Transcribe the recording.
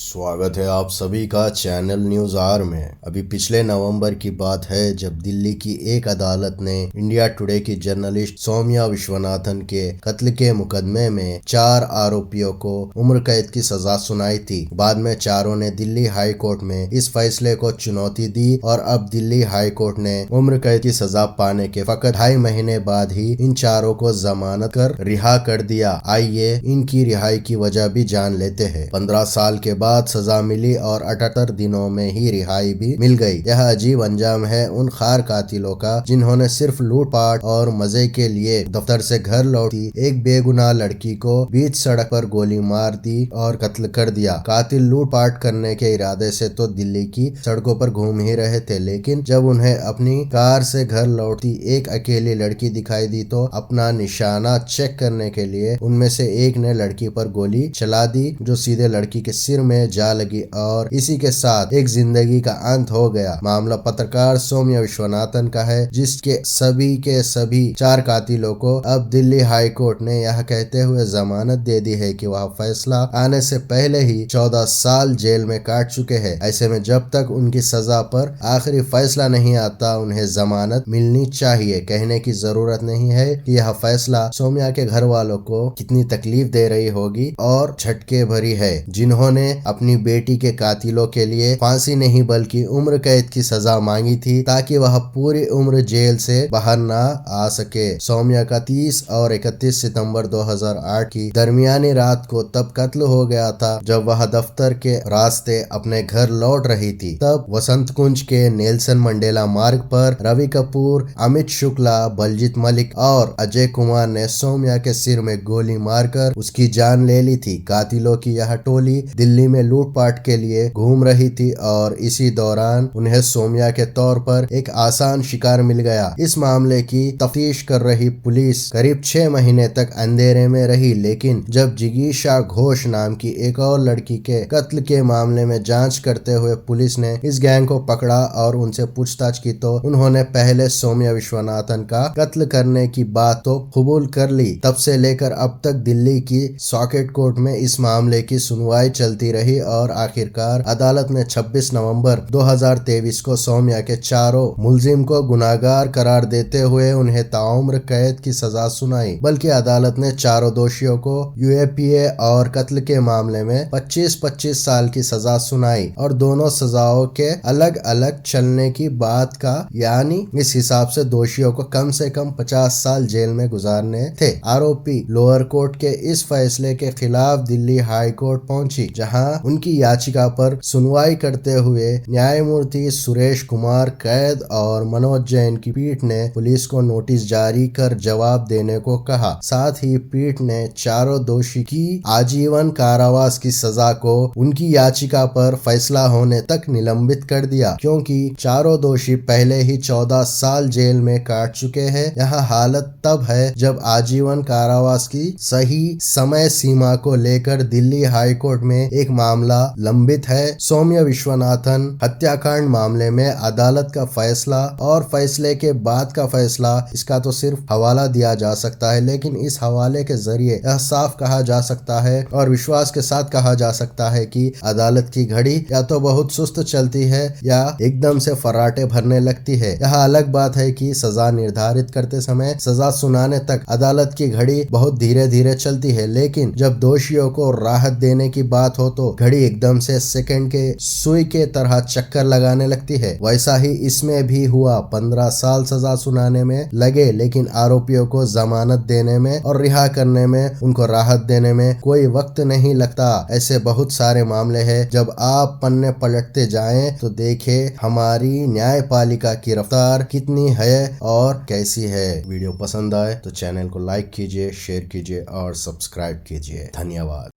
स्वागत है आप सभी का चैनल न्यूज आर में। अभी पिछले नवंबर की बात है जब दिल्ली की एक अदालत ने इंडिया टुडे की जर्नलिस्ट सौम्या विश्वनाथन के कत्ल के मुकदमे में 4 आरोपियों को उम्र कैद की सजा सुनाई थी। बाद में चारों ने दिल्ली हाई कोर्ट में इस फैसले को चुनौती दी और अब दिल्ली हाई कोर्ट ने उम्र कैद की सजा पाने के फकत 2.5 महीने बाद ही इन चारों को जमानत कर रिहा कर दिया। आइए इनकी रिहाई की वजह भी जान लेते हैं। 15 साल के बाद सजा मिली और 78 दिनों में ही रिहाई भी मिल गई। यह अजीब अंजाम है उन खार कातिलों का जिन्होंने सिर्फ लूटपाट और मजे के लिए दफ्तर से घर लौटी एक बेगुनाह लड़की को बीच सड़क पर गोली मार दी और कत्ल कर दिया। कातिल लूटपाट करने के इरादे से तो दिल्ली की सड़कों पर घूम ही रहे थे, लेकिन जब उन्हें अपनी कार से घर लौटती एक अकेली लड़की दिखाई दी तो अपना निशाना चेक करने के लिए उनमें से एक ने लड़की पर गोली चला दी जो सीधे लड़की के सिर में जा लगी और इसी के साथ एक जिंदगी का अंत हो गया। मामला पत्रकार सौम्या विश्वनाथन का है जिसके सभी के सभी 4 कातिलों को अब दिल्ली हाई कोर्ट ने यह कहते हुए जमानत दे दी है कि वह फैसला आने से पहले ही 14 साल जेल में काट चुके हैं। ऐसे में जब तक उनकी सजा पर आखिरी फैसला नहीं आता उन्हें जमानत मिलनी चाहिए। कहने की जरूरत नहीं है कि यह फैसला सौम्या के घर वालों को कितनी तकलीफ दे रही होगी और झटके भरी है, जिन्होंने अपनी बेटी के कातिलों के लिए फांसी नहीं बल्कि उम्र कैद की सजा मांगी थी ताकि वह पूरी उम्र जेल से बाहर ना आ सके। सौम्या का 30 और 31 सितंबर 2008 की दरमियानी रात को तब कत्ल हो गया था जब वह दफ्तर के रास्ते अपने घर लौट रही थी। तब वसंत कुंज के नेल्सन मंडेला मार्ग पर रवि कपूर, अमित शुक्ला, बलजीत मलिक और अजय कुमार ने सौम्या के सिर में गोली मारकर उसकी जान ले ली थी। कातिलों की यह टोली दिल्ली में लूटपाट के लिए घूम रही थी और इसी दौरान उन्हें सौम्या के तौर पर एक आसान शिकार मिल गया। इस मामले की तफ्तीश कर रही पुलिस करीब 6 महीने तक अंधेरे में रही, लेकिन जब जिगीशा घोष नाम की एक और लड़की के कत्ल के मामले में जांच करते हुए पुलिस ने इस गैंग को पकड़ा और उनसे पूछताछ की तो उन्होंने पहले सौम्या विश्वनाथन का कत्ल करने की बात तो कबूल कर ली। तब से लेकर अब तक दिल्ली की सॉकेट कोर्ट में इस मामले की सुनवाई चलती रही और आखिरकार अदालत ने 26 नवंबर 2023 को सौम्या के चारों मुलजिम को गुनाहगार करार देते हुए उन्हें ताउम्र कैद की सजा सुनाई। बल्कि अदालत ने चारों दोषियों को यूएपीए और कत्ल के मामले में 25-25 साल की सजा सुनाई और दोनों सजाओं के अलग अलग चलने की बात का, यानी इस हिसाब से दोषियों को कम से कम 50 साल जेल में गुजारने थे। आरोपी लोअर कोर्ट के इस फैसले के खिलाफ दिल्ली हाई कोर्ट पहुंची, जहां उनकी याचिका पर सुनवाई करते हुए न्यायमूर्ति सुरेश कुमार कैद और मनोज जैन की पीठ ने पुलिस को नोटिस जारी कर जवाब देने को कहा। साथ ही पीठ ने चारों दोषी की आजीवन कारावास की सजा को उनकी याचिका पर फैसला होने तक निलंबित कर दिया, क्योंकि चारों दोषी पहले ही 14 साल जेल में काट चुके हैं। यह हालत तब है जब आजीवन कारावास की सही समय सीमा को लेकर दिल्ली हाई कोर्ट में एक मामला लंबित है। सौम्या विश्वनाथन हत्याकांड मामले में अदालत का फैसला और फैसले के बाद का फैसला, इसका तो सिर्फ हवाला दिया जा सकता है, लेकिन इस हवाले के जरिए यह साफ कहा जा सकता है और विश्वास के साथ कहा जा सकता है कि अदालत की घड़ी या तो बहुत सुस्त चलती है या एकदम से फर्राटे भरने लगती है। यह अलग बात है कि सजा निर्धारित करते समय सजा सुनाने तक अदालत की घड़ी बहुत धीरे धीरे चलती है, लेकिन जब दोषियों को राहत देने की बात हो तो घड़ी एकदम से सेकंड के सुई के तरह चक्कर लगाने लगती है। वैसा ही इसमें भी हुआ। 15 साल सजा सुनाने में लगे, लेकिन आरोपियों को जमानत देने में और रिहा करने में, उनको राहत देने में कोई वक्त नहीं लगता। ऐसे बहुत सारे मामले हैं। जब आप पन्ने पलटते जाएं तो देखें हमारी न्यायपालिका की रफ्तार कितनी है और कैसी है। वीडियो पसंद आए तो चैनल को लाइक कीजिए, शेयर कीजिए और सब्सक्राइब कीजिए। धन्यवाद।